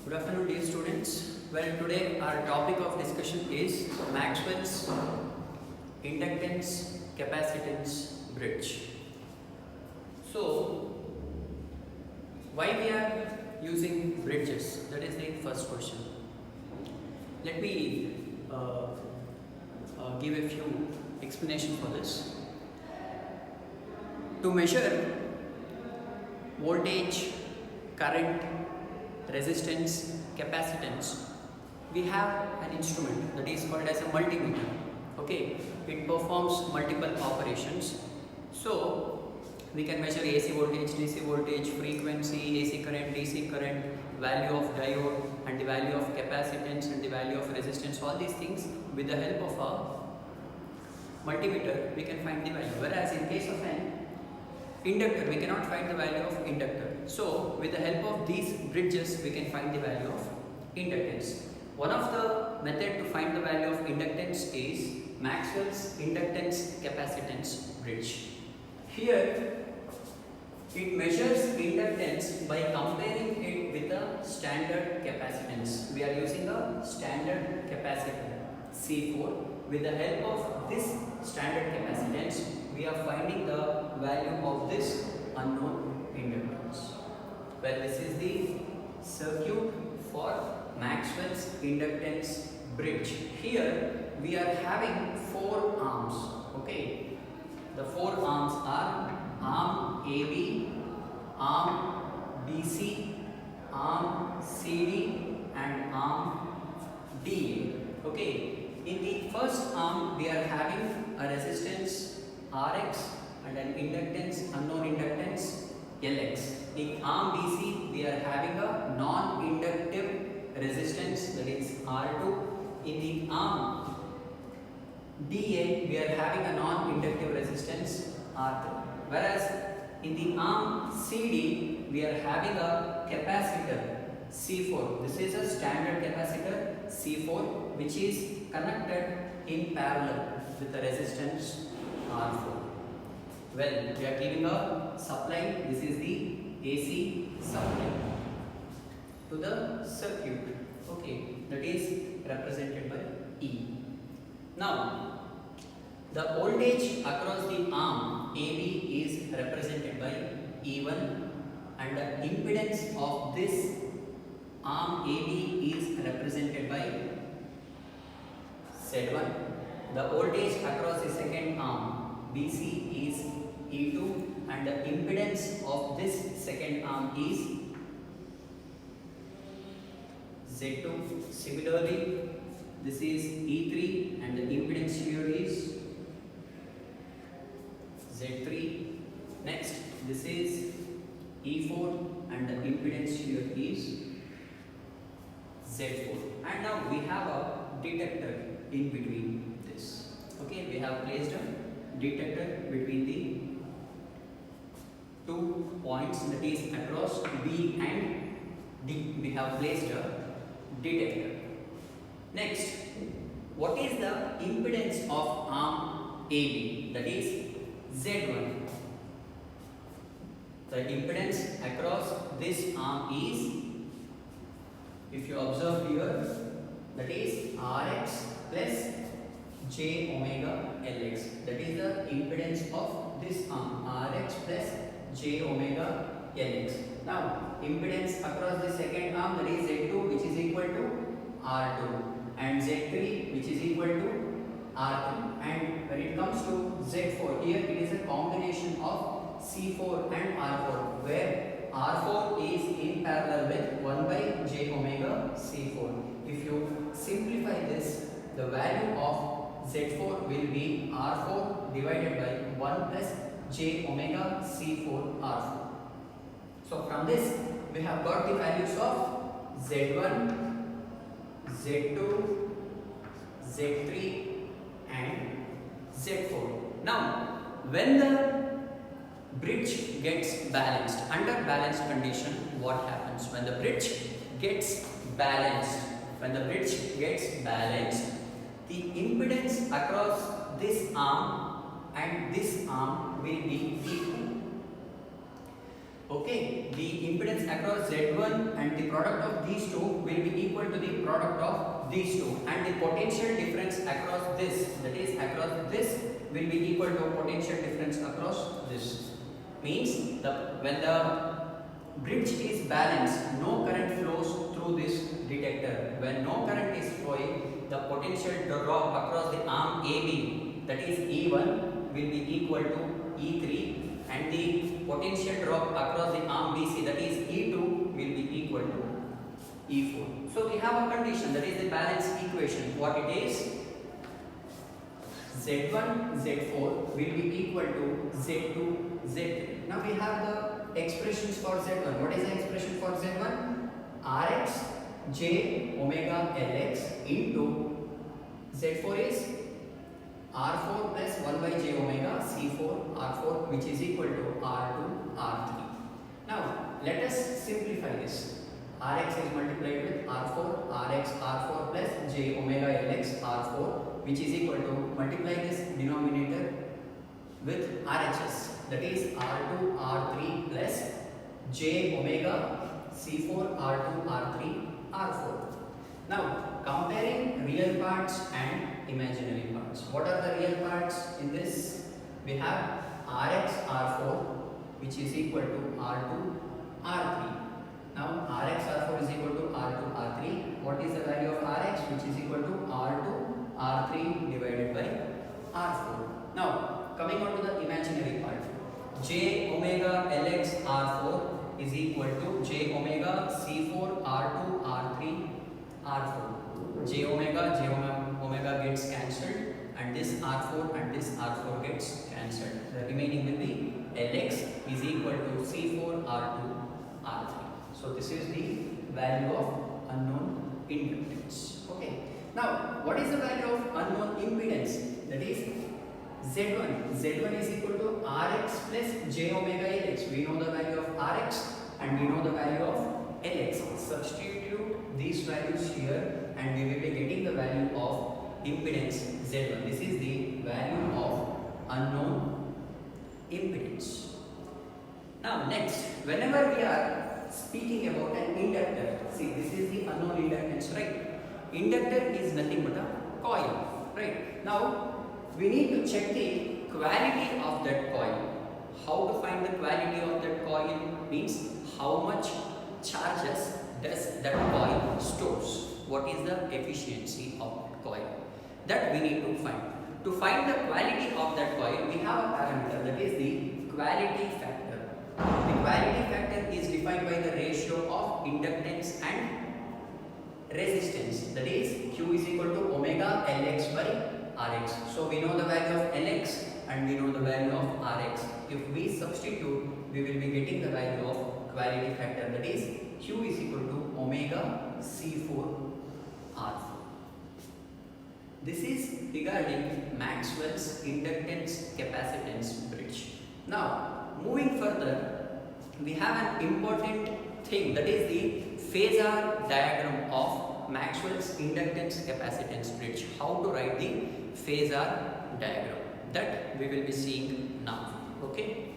Good afternoon, dear students. Well, today our topic of discussion is Maxwell's inductance capacitance bridge. So, why we are using bridges? That is the first question. Let me give a few explanations for this. To measure voltage, current, resistance, capacitance, we have an instrument that is called as a multimeter. Okay, it performs multiple operations. So we can measure AC voltage, DC voltage, frequency, AC current, DC current, value of diode, and the value of capacitance and the value of resistance. All these things with the help of a multimeter we can find the value. Whereas in case of an inductor, we cannot find the value of inductor. So with the help of these bridges, we can find the value of inductance. One of the method to find the value of inductance is Maxwell's inductance capacitance bridge. Here, it measures inductance by comparing it with a standard capacitance. We are using a standard capacitor C4. With the help of this standard capacitance, we are finding the value of this unknown inductance. Well, this is the circuit for Maxwell's inductance bridge. Here we are having 4 arms. Okay, the 4 arms are arm AB, arm BC, arm CD, and arm DA. Okay. In the first arm, we are having a resistance Rx and an inductance, unknown inductance Lx. In arm BC, we are having a non-inductive resistance, that is R2. In the arm DA, we are having a non-inductive resistance R3. Whereas in the arm CD, we are having a capacitor C4. This is a standard capacitor C4 which is connected in parallel with the resistance R4. Well, we are giving a supply. This is the AC supply to the circuit. Okay, that is represented by E. Now, the voltage across the arm AB is represented by E1, and the impedance of this arm AB is represented by Z1. The voltage across the second arm BC is E2, and the impedance of this second arm is Z2. Similarly, this is E3 and the impedance here is Z3. Next, this is E4 and the impedance here is Z4. And now we have a detector in between this. Okay, we have placed a detector between the 2 points, that is across B and D. We have placed a detector. Next, what is the impedance of arm AB? That is Z1. The impedance across this arm is, if you observe here, that is Rx plus j omega Lx. That is the impedance of this arm, Rx plus j omega Lx. Now, impedance across the second arm, that is Z2, which is equal to R2, and Z3, which is equal to R3. And when it comes to Z4, here it is a combination of C4 and R4, where R4 is in parallel with 1 by j omega C4. If you simplify this, the value of Z4 will be R4 divided by 1 plus j omega C4 R4. So from this, we have got the values of Z1, Z2, Z3 and Z4. Now, when the bridge gets balanced, under balanced condition, what happens? When the bridge gets balanced, the impedance across this arm and this arm will be equal. Okay, the impedance across Z1 and the product of these two will be equal to the product of these two, and the potential difference across this, that is across this, will be equal to potential difference across this. Means when the bridge is balanced, no current flows through this detector. When no current is flowing, the potential drop across the arm AB, that is E1, will be equal to E3, and the potential drop across the arm BC, that is E2, will be equal to E4. So we have a condition, that is the balance equation. What it is? Z1, Z4 will be equal to Z2, Z3. Now we have the expressions for Z1. What is the expression for Z1? Rx j omega Lx into Z4 is R4 plus 1 by j omega C4 R4, which is equal to R2 R3. Now let us simplify this. Rx is multiplied with R4, Rx R4 plus j omega Lx R4, which is equal to, multiply this denominator with RHS, that is R2 R3 plus j omega C4 R2 R3 R4. Now comparing real parts and imaginary parts. What are the real parts in this? We have Rx R4, which is equal to R2 R3. Now Rx R4 is equal to R2 R3. What is the value of Rx? Which is equal to R2 R3 divided by R4. Now coming on to the imaginary part. J omega Lx R4 is equal to J omega C4 R2 R3 R4. J omega gets cancelled, and this R4 and this R4 gets cancelled. The remaining will be Lx is equal to C4 R2 R3. So this is the value of unknown inductance. Okay. Now what is the value of unknown impedance? That is Z1. Z1 is equal to Rx plus j omega Lx. We know the value of Rx and we know the value of Lx. Substitute these values here and we will be getting the value of impedance Z1. This is the value of unknown impedance. Now next, whenever we are speaking about an inductor, see, this is the unknown inductance, right? Inductor is nothing but a coil, right? Now we need to check the quality of that coil. How to find the quality of that coil means how much charges does that coil stores. What is the efficiency of that coil? That we need to find. To find the quality of that coil, we have a parameter, that is the quality factor. The quality factor is defined by the ratio of inductance and resistance. That is Q is equal to omega Lx by Rx. So we know the value of Lx and we know the value of Rx. If we substitute, we will be getting the value of quality factor, that is Q is equal to omega C4 R4. This is regarding Maxwell's inductance capacitance bridge. Now moving further, we have an important thing, that is the phasor diagram of Maxwell's inductance capacitance bridge. How to write the phasor diagram, that we will be seeing now. Okay.